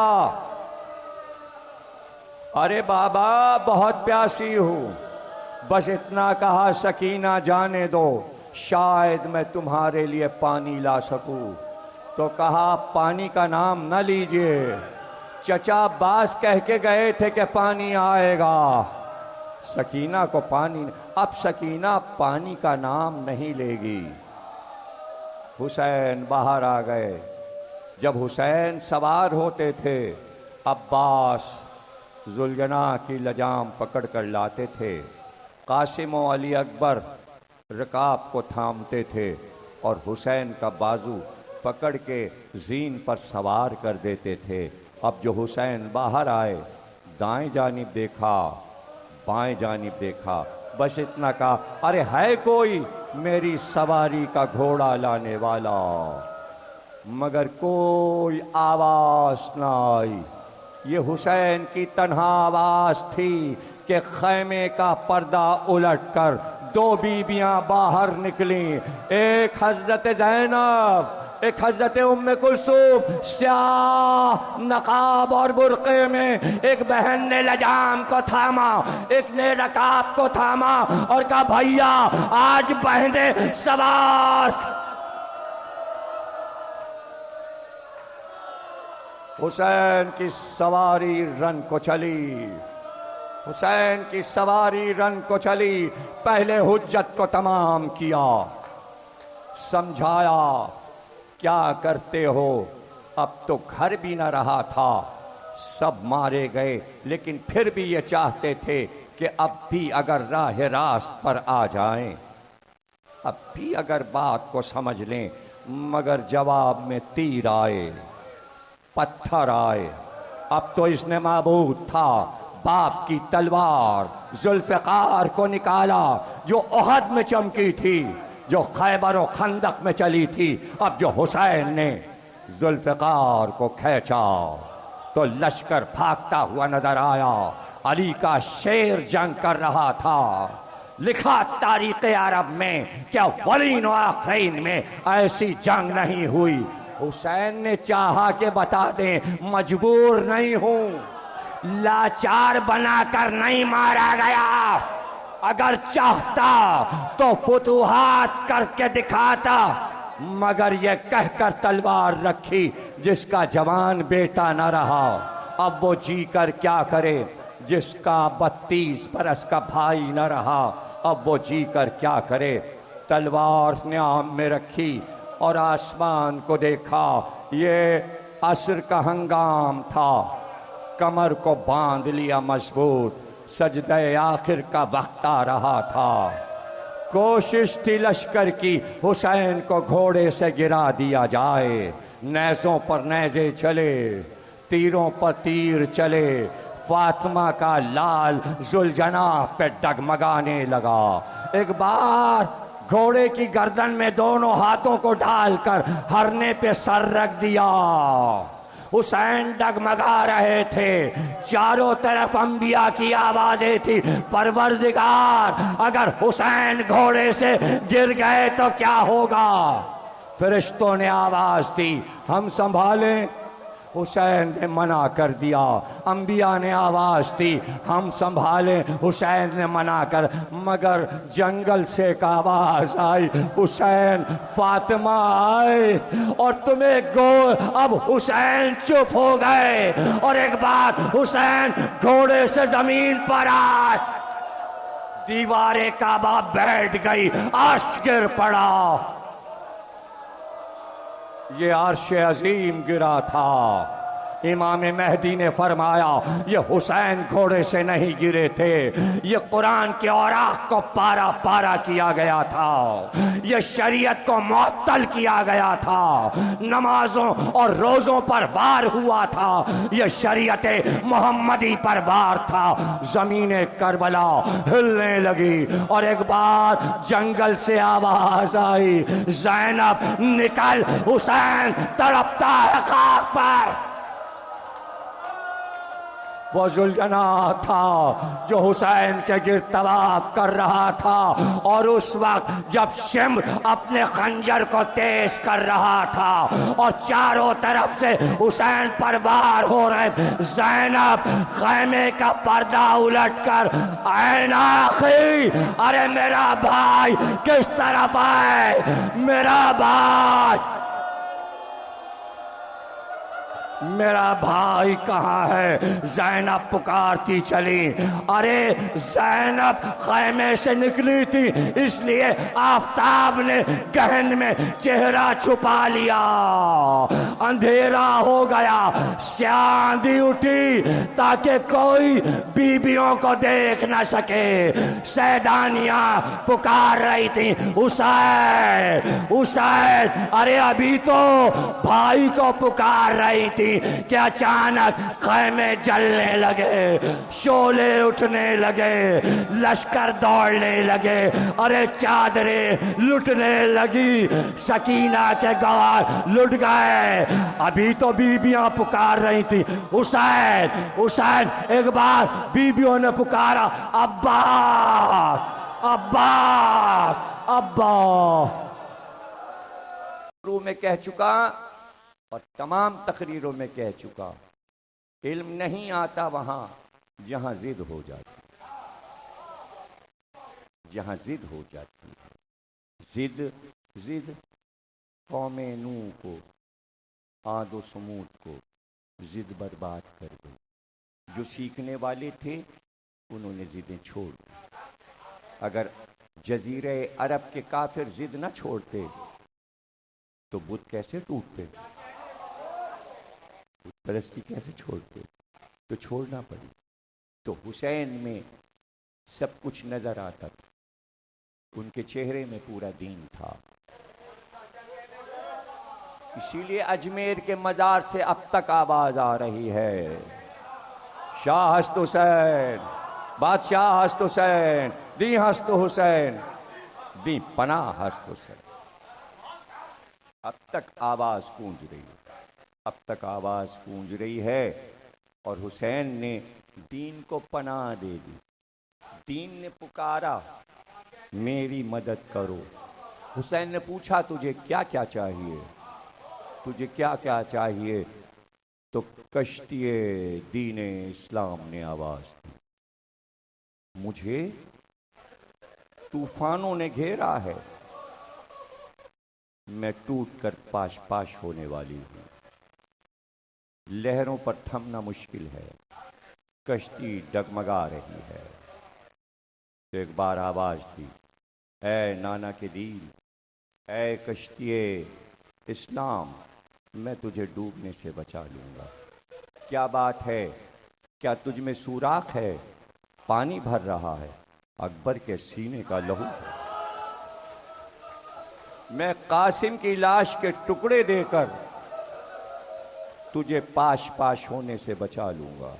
ارے بابا بہت پیاسی ہوں، بس اتنا کہا سکینہ جانے دو، شاید میں تمہارے لیے پانی لا سکوں۔ تو کہا پانی کا نام نہ لیجئے، چچا عباس کہہ کے گئے تھے کہ پانی آئے گا۔ سکینہ کو پانی، اب سکینہ پانی کا نام نہیں لے گی۔ حسین باہر آ گئے۔ جب حسین سوار ہوتے تھے، عباس ذوالجناح کی لجام پکڑ کر لاتے تھے، قاسم و علی اکبر رکاب کو تھامتے تھے، اور حسین کا بازو پکڑ کے زین پر سوار کر دیتے تھے۔ اب جو حسین باہر آئے، دائیں جانب دیکھا، بائیں جانب دیکھا، بس اتنا کہا، ارے ہے کوئی میری سواری کا گھوڑا لانے والا؟ مگر کوئی آواز نہ آئی۔ یہ حسین کی تنہا آواز تھی کہ خیمے کا پردہ الٹ کر دو بیبیاں باہر نکلیں، ایک حضرت زینب، ایک حضرت ام کلثوم، سیاہ نقاب اور برقعے میں۔ ایک بہن نے لجام کو تھاما، ایک نے رکاب کو تھاما، اور کہا بھائیا آج بہنیں سوار۔ حسین کی سواری رن کو چلی، حسین کی سواری رن کو چلی، پہلے حجت کو تمام کیا، سمجھایا کیا کرتے ہو، اب تو گھر بھی نہ رہا تھا، سب مارے گئے، لیکن پھر بھی یہ چاہتے تھے کہ اب بھی اگر راہ راست پر آ جائیں، اب بھی اگر بات کو سمجھ لیں، مگر جواب میں تیر آئے، پتھر آئے۔ اب تو اس نے معبود تھا، باپ کی تلوار ذوالفقار کو نکالا جو احد میں چمکی تھی، جو خیبر و خندق میں چلی تھی۔ اب جو حسین نے ذوالفقار کو کھینچا تو لشکر بھاگتا ہوا نظر آیا، علی کا شیر جنگ کر رہا تھا۔ لکھا تاریخ عرب میں کہ اولین و آخرین میں ایسی جنگ نہیں ہوئی۔ حسین نے چاہا کہ بتا دیں مجبور نہیں ہوں، لاچار بنا کر نہیں مارا گیا، اگر چاہتا تو فتوحات کر کے دکھاتا، مگر یہ کہہ کر تلوار رکھی جس کا جوان بیٹا نہ رہا، اب وہ جی کر کیا کرے، جس کا 32 برس کا بھائی نہ رہا، اب وہ جی کر کیا کرے۔ تلوار نے عام میں رکھی اور آسمان کو دیکھا، یہ عصر کا ہنگام تھا، کمر کو باندھ لیا مضبوط، سجدہ آخر کا وقت آ رہا تھا۔ کوشش تھی لشکر کی حسین کو گھوڑے سے گرا دیا جائے، نیزوں پر نیزے چلے، تیروں پر تیر چلے، فاطمہ کا لال ذوالجناح پہ ڈگمگانے لگا۔ ایک بار گھوڑے کی گردن میں دونوں ہاتھوں کو ڈال کر ہرنے پہ سر رکھ دیا، حسین ڈگمگا رہے تھے، چاروں طرف انبیاء کی آوازیں تھی، پروردگار اگر حسین گھوڑے سے گر گئے تو کیا ہوگا؟ فرشتوں نے آواز دی ہم سنبھالیں، حسین نے منع کر دیا، انبیاء نے آواز دی ہم سنبھالیں، حسین نے منع کر، مگر جنگل سے ایک آواز آئی، حسین فاطمہ آئے، اور تمہیں اب حسین چپ ہو گئے، اور ایک بات حسین گھوڑے سے زمین پر آئے، دیوار کعبہ بیٹھ گئی، عرش گر پڑا، یہ عرش عظیم گرا تھا۔ امام مہدی نے فرمایا یہ حسین گھوڑے سے نہیں گرے تھے، یہ قرآن کے اوراق کو پارا پارا کیا گیا تھا، یہ شریعت کو معطل کیا گیا تھا، نمازوں اور روزوں پر وار ہوا تھا، یہ شریعت محمدی پر وار تھا۔ زمین کربلا ہلنے لگی اور ایک بار جنگل سے آواز آئی، زینب نکل، حسین تڑپتا ہے خاک پر۔ وہ ذوالجناح تھا جو حسین کے گرد طواف کر رہا تھا، اور اس وقت جب شمر اپنے خنجر کو تیز کر رہا تھا اور چاروں طرف سے حسین پر وار ہو رہے، زینب خیمے کا پردہ الٹ کر، اے ناخی، ارے میرا بھائی کس طرف آئے، میرا بھائی، میرا بھائی کہاں ہے؟ زینب پکارتی چلی، ارے زینب خیمے سے نکلی تھی، اس لیے آفتاب نے گہن میں چہرہ چھپا لیا، اندھیرا ہو گیا، سیاندھی اٹھی تاکہ کوئی بیبیوں کو دیکھ نہ سکے، سیدانیاں پکار رہی تھی، حسین حسین، ارے ابھی تو بھائی کو پکار رہی تھی کہ اچانک خیمے جلنے لگے، شعلے اٹھنے لگے، لشکر دوڑنے لگے، ارے چادریں لٹنے لگی، سکینہ کے گوار لٹ گئے۔ ابھی تو بیبیاں پکار رہی تھی، حسین حسین، ایک بار بیبیوں نے پکارا، عباس عباس عباس۔ شروع میں کہہ چکا اور تمام تقریروں میں کہہ چکا، علم نہیں آتا وہاں جہاں ضد ہو جاتی، جہاں ضد ہو جاتی ہے، ضد قوم نوح کو، عاد و سمود کو ضد برباد کر گئی. جو سیکھنے والے تھے انہوں نے ضدیں چھوڑ دی. اگر جزیرہ عرب کے کافر ضد نہ چھوڑتے تو بت کیسے ٹوٹتے؟ بت پرستی کیسے چھوڑتے؟ تو چھوڑنا پڑی. تو حسین میں سب کچھ نظر آتا تھا. ان کے چہرے میں پورا دین تھا. اسی لیے اجمیر کے مزار سے اب تک آواز آ رہی ہے، شاہ ہست حسین، بادشاہ ہست حسین، دی ہست حسین، دی پناہ ہست حسین. اب تک آواز گونج رہی ہے، اب تک آواز گونج رہی ہے. اور حسین نے دین کو پناہ دے دی. دین نے پکارا میری مدد کرو. حسین نے پوچھا تجھے کیا کیا چاہیے، تجھے کیا کیا چاہیے؟ تو کشتی دین اسلام نے آواز دی، مجھے طوفانوں نے گھیرا ہے، میں ٹوٹ کر پاش پاش ہونے والی ہوں. لہروں پر تھمنا مشکل ہے، کشتی ڈگمگا رہی ہے. تو ایک بار آواز دی، اے نانا کے دین، اے کشتی اسلام، میں تجھے ڈوبنے سے بچا لوں گا. کیا بات ہے؟ کیا تجھ میں سوراخ ہے؟ پانی بھر رہا ہے، اکبر کے سینے کا لہو ہے. میں قاسم کی لاش کے ٹکڑے دے کر تجھے پاش پاش ہونے سے بچا لوں گا.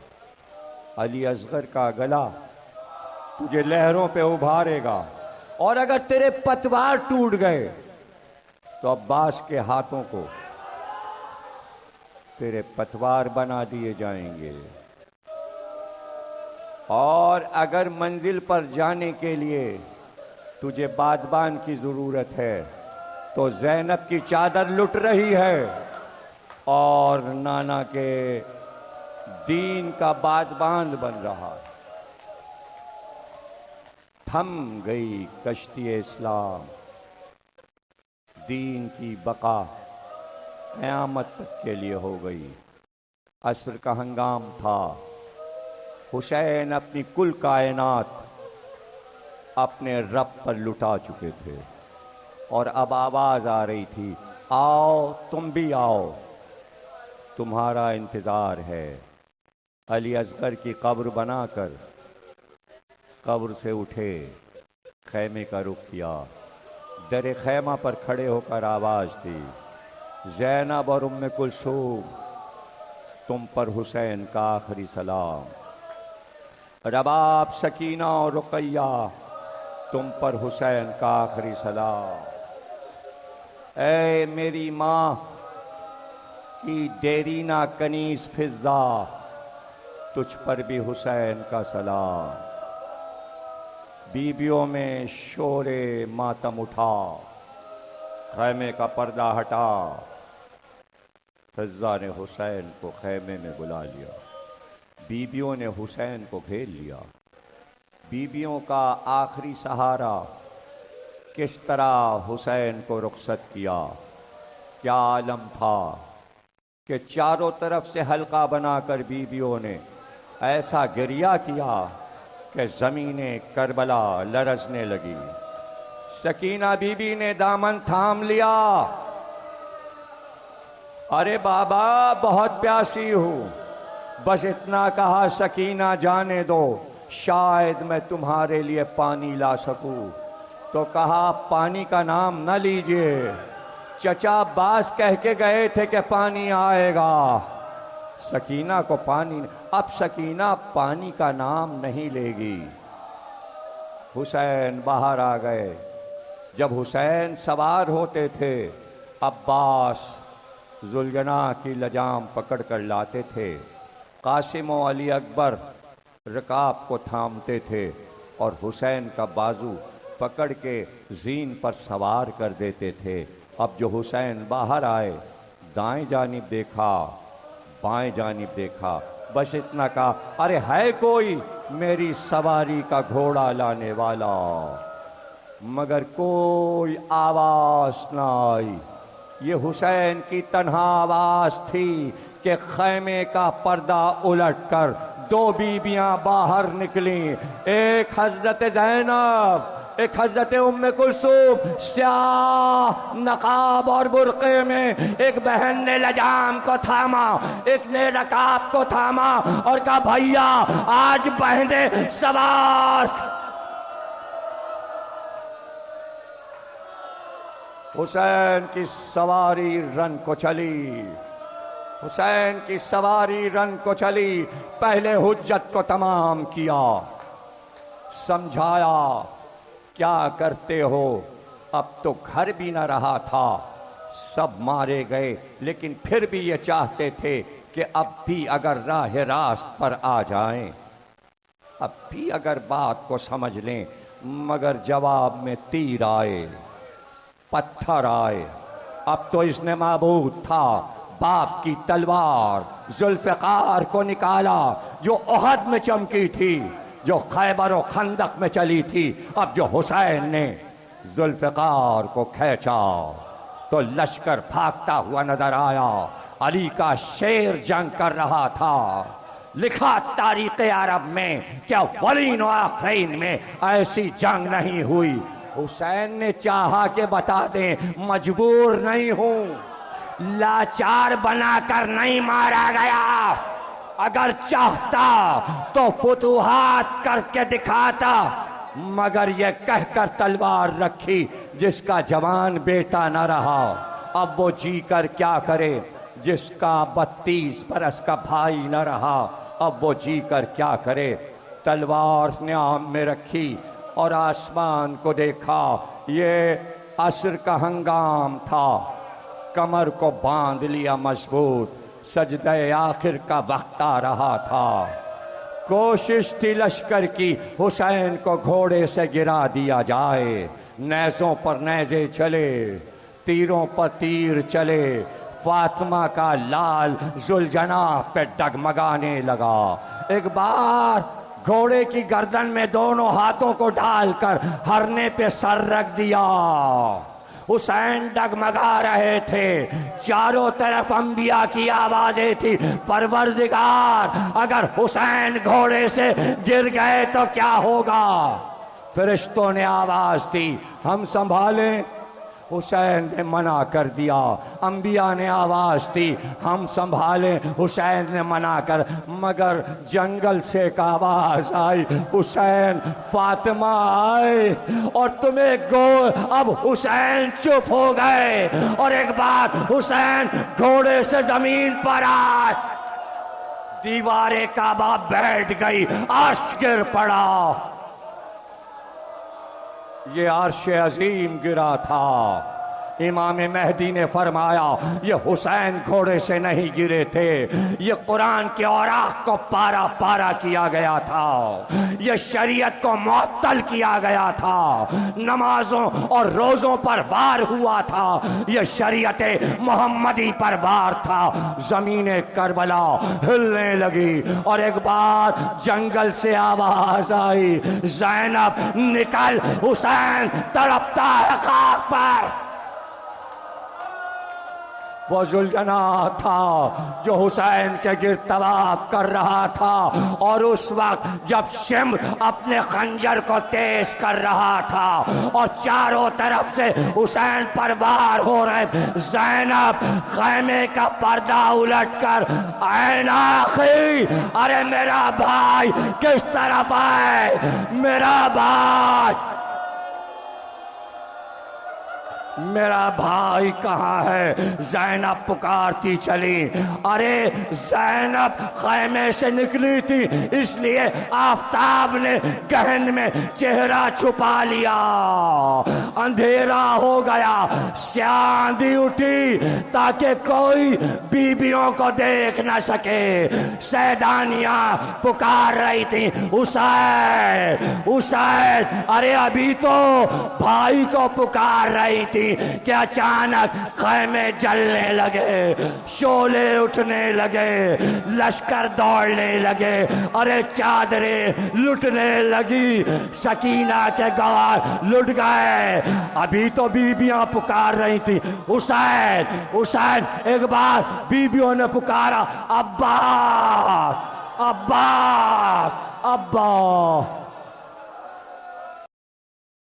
علی اصغر کا گلا تجھے لہروں پہ ابھارے گا. اور اگر تیرے پتوار ٹوٹ گئے تو عباس کے ہاتھوں کو تیرے پتوار بنا دیے جائیں گے. اور اگر منزل پر جانے کے لیے تجھے بادبان کی ضرورت ہے تو زینب کی چادر لٹ رہی ہے اور نانا کے دین کا بادبان بن رہا ہے. تھم گئی کشتی اسلام، دین کی بقا قیامت تک کے لیے ہو گئی. عصر کا ہنگام تھا. حسین اپنی کل کائنات اپنے رب پر لٹا چکے تھے اور اب آواز آ رہی تھی، آؤ تم بھی آؤ، تمہارا انتظار ہے. علی اصغر کی قبر بنا کر قبر سے اٹھے، خیمے کا رخ کیا. در خیمہ پر کھڑے ہو کر آواز دی، زینب اور ام کلثوم، تم پر حسین کا آخری سلام. رباب، سکینہ اور رقیہ، تم پر حسین کا آخری سلام. اے میری ماں کی دیرینہ کنیز فضہ، تجھ پر بھی حسین کا سلام. بیبیوں میں شور ماتم اٹھا، خیمے کا پردہ ہٹا. فضہ نے حسین کو خیمے میں بلا لیا، بیبیوں نے حسین کو گھیر لیا. بیبیوں کا آخری سہارا کس طرح حسین کو رخصت کیا. کیا عالم تھا کہ چاروں طرف سے حلقہ بنا کر بیبیوں نے ایسا گریہ کیا کہ زمین کربلا لرزنے لگی. سکینہ بی بی نے دامن تھام لیا، ارے بابا بہت پیاسی ہوں، بس اتنا کہا سکینہ جانے دو، شاید میں تمہارے لیے پانی لا سکوں. تو کہا پانی کا نام نہ لیجئے، چچا عباس کہہ کے گئے تھے کہ پانی آئے گا. سکینہ کو پانی، اب سکینہ پانی کا نام نہیں لے گی. حسین باہر آ گئے. جب حسین سوار ہوتے تھے، عباس ذوالجناح کی لجام پکڑ کر لاتے تھے. قاسم و علی اکبر رکاب کو تھامتے تھے اور حسین کا بازو پکڑ کے زین پر سوار کر دیتے تھے. اب جو حسین باہر آئے، دائیں جانب دیکھا، بائیں جانب دیکھا، بس اتنا کہا، ارے ہے کوئی میری سواری کا گھوڑا لانے والا؟ مگر کوئی آواز نہ آئی. یہ حسین کی تنہا آواز تھی کہ خیمے کا پردہ الٹ کر دو بیویاں باہر نکلیں، ایک حضرت زینب، ایک حضرت ام کلثوم، سیاہ نقاب اور برقعے میں۔ ایک بہن نے لجام کو تھاما، ایک نے رکاب کو تھاما اور کہا بھائیا آج بہنیں سوار۔ حسین کی سواری رن کو چلی، حسین کی سواری رن کو چلی۔ پہلے حجت کو تمام کیا، سمجھایا کیا کرتے ہو، اب تو گھر بھی نہ رہا تھا، سب مارے گئے، لیکن پھر بھی یہ چاہتے تھے کہ اب بھی اگر راہ راست پر آ جائیں، اب بھی اگر بات کو سمجھ لیں، مگر جواب میں تیر آئے، پتھر آئے۔ اب تو اس نے معبود تھا، باپ کی تلوار ذوالفقار کو نکالا جو احد میں چمکی تھی، جو خیبر و خندق میں چلی تھی۔ اب جو حسین نے ذوالفقار کو کھینچا تو لشکر بھاگتا ہوا نظر آیا، علی کا شیر جنگ کر رہا تھا۔ لکھا تاریخ عرب میں کہ اولین و آخرین میں ایسی جنگ نہیں ہوئی۔ حسین نے چاہا کہ بتا دیں مجبور نہیں ہوں، لاچار بنا کر نہیں مارا گیا، اگر چاہتا تو فتوحات کر کے دکھاتا، مگر یہ کہہ کر تلوار رکھی جس کا جوان بیٹا نہ رہا، اب وہ جی کر کیا کرے، جس کا 32 برس کا بھائی نہ رہا، اب وہ جی کر کیا کرے۔ تلوار نے عام میں رکھی اور آسمان کو دیکھا، یہ عصر کا ہنگام تھا، کمر کو باندھ لیا مضبوط، سجدہ آخر کا وقت آ رہا تھا۔ کوشش تھی لشکر کی حسین کو گھوڑے سے گرا دیا جائے، نیزوں پر نیزے چلے، تیروں پر تیر چلے، فاطمہ کا لال ذوالجناح پہ ڈگمگانے لگا۔ ایک بار گھوڑے کی گردن میں دونوں ہاتھوں کو ڈال کر ہرنے پہ سر رکھ دیا، حسین ڈگمگا رہے تھے، چاروں طرف انبیاء کی آوازیں تھی، پروردگار اگر حسین گھوڑے سے گر گئے تو کیا ہوگا؟ فرشتوں نے آواز دی ہم سنبھالیں، حسین نے منع کر دیا، انبیاء نے آواز دی ہم سنبھالیں، حسین نے منع کر، مگر جنگل سے ایک آواز آئی حسین فاطمہ آئے، اور تمہیں اب حسین چپ ہو گئے، اور ایک بار حسین گھوڑے سے زمین پر آئے، دیوار کعبہ بیٹھ گئی، عرش گر پڑا، یہ عرش عظیم گرا تھا۔ امام مہدی نے فرمایا یہ حسین گھوڑے سے نہیں گرے تھے، یہ قرآن کے اوراق کو پارا پارا کیا گیا تھا، یہ شریعت کو معطل کیا گیا تھا، نمازوں اور روزوں پر وار ہوا تھا، یہ شریعت محمدی پر وار تھا۔ زمین کربلا ہلنے لگی اور ایک بار جنگل سے آواز آئی زینب نکل، حسین تڑپتا ہے خاک پر۔ وہ ذوالجناح تھا جو حسین کے گرد طواف کر رہا تھا، اور اس وقت جب شمر اپنے خنجر کو تیز کر رہا تھا اور چاروں طرف سے حسین پر وار ہو رہے، زینب خیمے کا پردہ الٹ کر عین آخی، ارے میرا بھائی کس طرف آئے، میرا بھائی، میرا بھائی کہاں ہے؟ زینب پکارتی چلی، ارے زینب خیمے سے نکلی تھی اس لیے آفتاب نے گہن میں چہرہ چھپا لیا، اندھیرا ہو گیا، سیاہ آندھی اٹھی تاکہ کوئی بیبیوں کو دیکھ نہ سکے، سیدانیاں پکار رہی تھی حسین حسین، ارے ابھی تو بھائی کو پکار رہی تھی، کہ اچانک خیمے جلنے لگے، شعلے اٹھنے لگے، لشکر دوڑنے لگے، ارے چادریں لٹنے لگی، سکینہ کے گوار لٹ گئے۔ ابھی تو بیبیاں پکار رہی تھی حسین حسین، ایک بار بیبیوں نے پکارا عباس عباس عباس۔